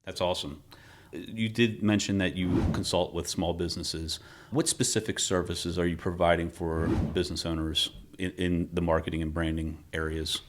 That's awesome. You did mention that you consult with small businesses. What specific services are you providing for business owners in the marketing and branding areas?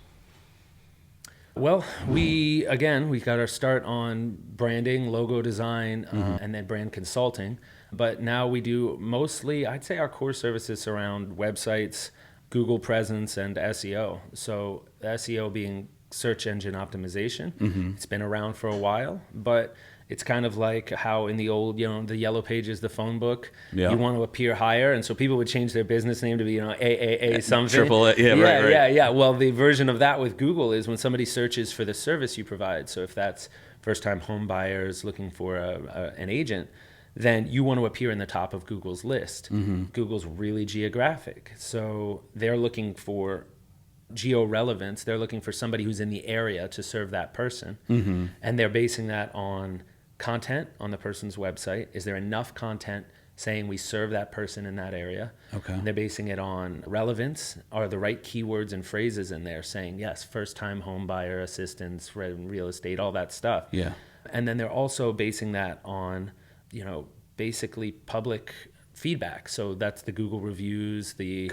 Well, we got our start on branding, logo design, and then brand consulting. But now we do mostly, I'd say our core services surround websites, Google presence, and SEO. So SEO being search engine optimization. It's been around for a while, but it's kind of like how in the old, the Yellow Pages, the phone book, you want to appear higher. And so people would change their business name to be, AAA something. Triple A, right. Yeah. Well, the version of that with Google is when somebody searches for the service you provide. So if that's first-time home buyers looking for an agent, then you want to appear in the top of Google's list. Google's really geographic. So they're looking for geo-relevance. They're looking for somebody who's in the area to serve that person. And they're basing that on content on the person's website. Is there enough content saying we serve that person in that area? Okay. And they're basing it on relevance. Are the right keywords and phrases in there saying, yes, first-time home buyer assistance, real estate, all that stuff. Yeah. And then they're also basing that on, basically public feedback. So that's the Google reviews, the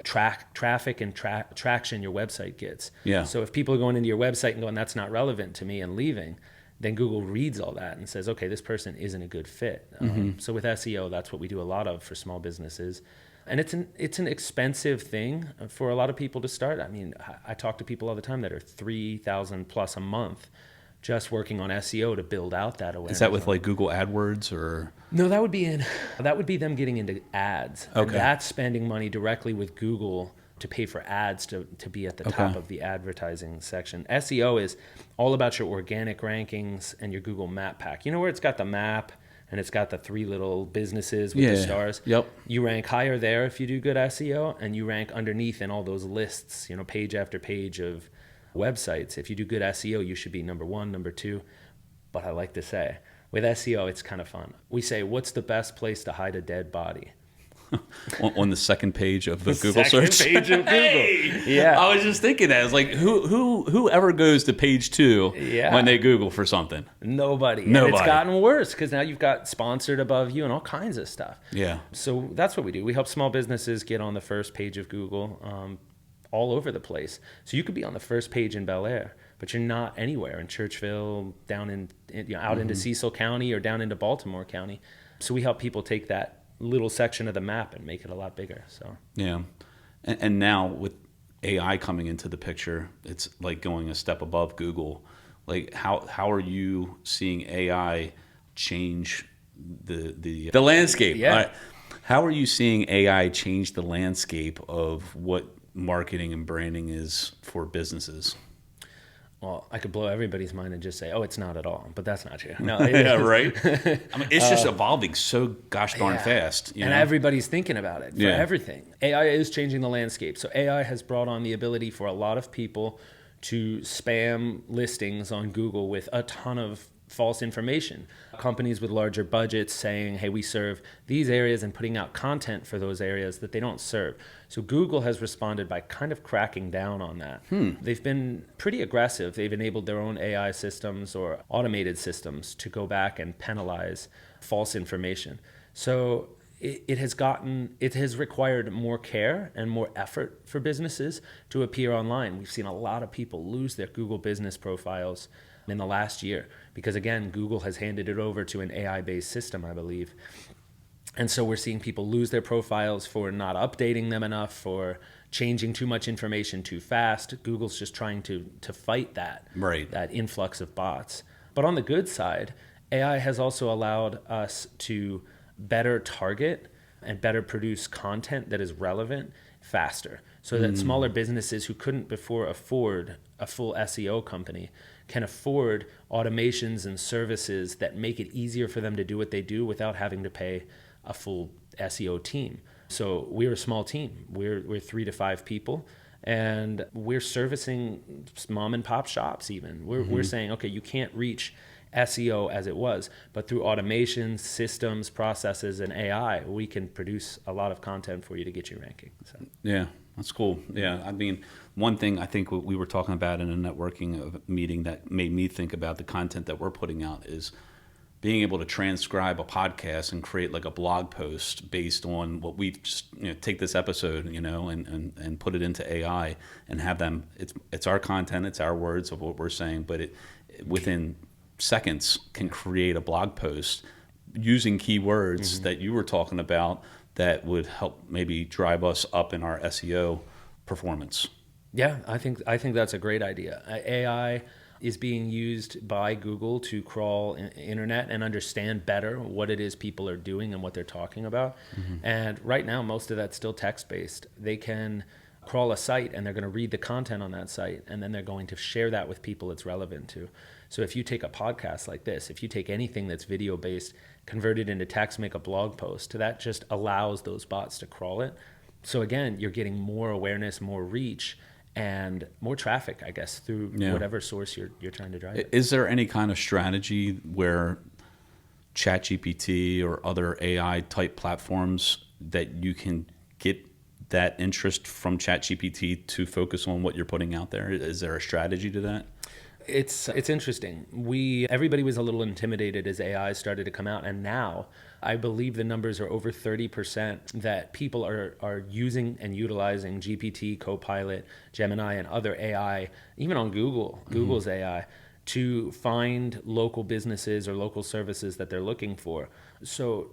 traffic and traction your website gets. Yeah. So if people are going into your website and going, that's not relevant to me, and leaving, then Google reads all that and says, okay, this person isn't a good fit. So with SEO, that's what we do a lot of for small businesses. And it's an expensive thing for a lot of people to start. I mean, I talk to people all the time that are $3,000 plus a month just working on SEO to build out that awareness. Is that with like Google AdWords or? No, that would be them getting into ads. Okay. And that's spending money directly with Google to pay for ads to be at the top of the advertising section. SEO is all about your organic rankings and your Google map pack. Where it's got the map and it's got the 3 little businesses with the stars. Yep. You rank higher there if you do good SEO, and you rank underneath in all those lists, page after page of websites. If you do good SEO, you should be number 1, number 2. But I like to say, with SEO, it's kind of fun. We say, what's the best place to hide a dead body? On the second page of the Google search. Second page of Google. Hey! Yeah. I was just thinking that. It's like, who ever goes to page 2 when they Google for something? Nobody. And it's gotten worse because now you've got sponsored above you and all kinds of stuff. Yeah. So that's what we do. We help small businesses get on the first page of Google all over the place. So you could be on the first page in Bel Air, but you're not anywhere in Churchville, down out into Cecil County or down into Baltimore County. So we help people take that little section of the map and make it a lot bigger. So yeah. And now with AI coming into the picture, it's like going a step above Google. Like how are you seeing AI change the landscape? Yeah. How are you seeing AI change the landscape of what marketing and branding is for businesses? Well, I could blow everybody's mind and just say, oh, it's not at all. But that's not true. No, yeah, right? I mean, it's just evolving so gosh darn fast. And everybody's thinking about it for everything. AI is changing the landscape. So AI has brought on the ability for a lot of people to spam listings on Google with a ton of false information. Companies with larger budgets saying, hey, we serve these areas, and putting out content for those areas that they don't serve. So Google has responded by kind of cracking down on that. They've been pretty aggressive. They've enabled their own AI systems or automated systems to go back and penalize false information. So it has required more care and more effort for businesses to appear online. We've seen a lot of people lose their Google business profiles in the last year because, again, Google has handed it over to an AI-based system, I believe. And so we're seeing people lose their profiles for not updating them enough, for changing too much information too fast. Google's just trying to fight that influx of bots. But on the good side, AI has also allowed us to better target and better produce content that is relevant faster, so that smaller businesses who couldn't before afford a full SEO company can afford automations and services that make it easier for them to do what they do without having to pay a full SEO team. So we're a small team. We're 3 to 5 people, and we're servicing mom and pop shops even. We're saying, okay, you can't reach SEO as it was. But through automation, systems, processes, and AI, we can produce a lot of content for you to get you ranking. So. Yeah, that's cool. Yeah, I mean, one thing I think we were talking about in a networking meeting that made me think about the content that we're putting out is being able to transcribe a podcast and create like a blog post based on what we've just, take this episode, and put it into AI and have them, it's our content, it's our words of what we're saying, but it within seconds can create a blog post using keywords that you were talking about that would help maybe drive us up in our SEO performance. Yeah, I think that's a great idea. AI is being used by Google to crawl internet and understand better what it is people are doing and what they're talking about. And right now, most of that's still text-based. They can crawl a site and they're going to read the content on that site, and then they're going to share that with people it's relevant to. So if you take a podcast like this, if you take anything that's video-based, convert it into text, make a blog post, that just allows those bots to crawl it. So again, you're getting more awareness, more reach, and more traffic, I guess, through whatever source you're trying to drive it. Is there any kind of strategy where ChatGPT or other AI type platforms that you can get that interest from ChatGPT to focus on what you're putting out there? Is there a strategy to that? It's interesting. Everybody was a little intimidated as AI started to come out, and now I believe the numbers are over 30% that people are using and utilizing GPT, Copilot, Gemini, and other AI, even on Google's AI, to find local businesses or local services that they're looking for. So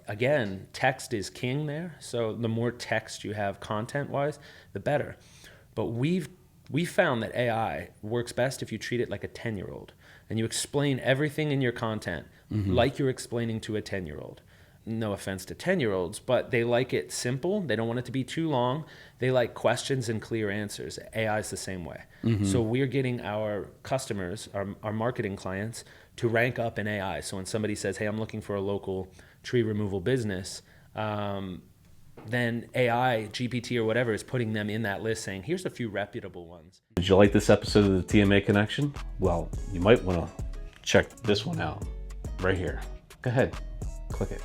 again, text is king there. So the more text you have content-wise, the better. But we found that AI works best if you treat it like a 10-year-old and you explain everything in your content like you're explaining to a 10-year-old. No offense to 10-year-olds, but they like it simple. They don't want it to be too long. They like questions and clear answers. AI is the same way. So we're getting our customers, our marketing clients, to rank up in AI. So when somebody says, hey, I'm looking for a local tree removal business, then AI, GPT, or whatever is putting them in that list saying, here's a few reputable ones. Did you like this episode of the TMA Connection? Well, you might want to check this one out right here. Go ahead, click it.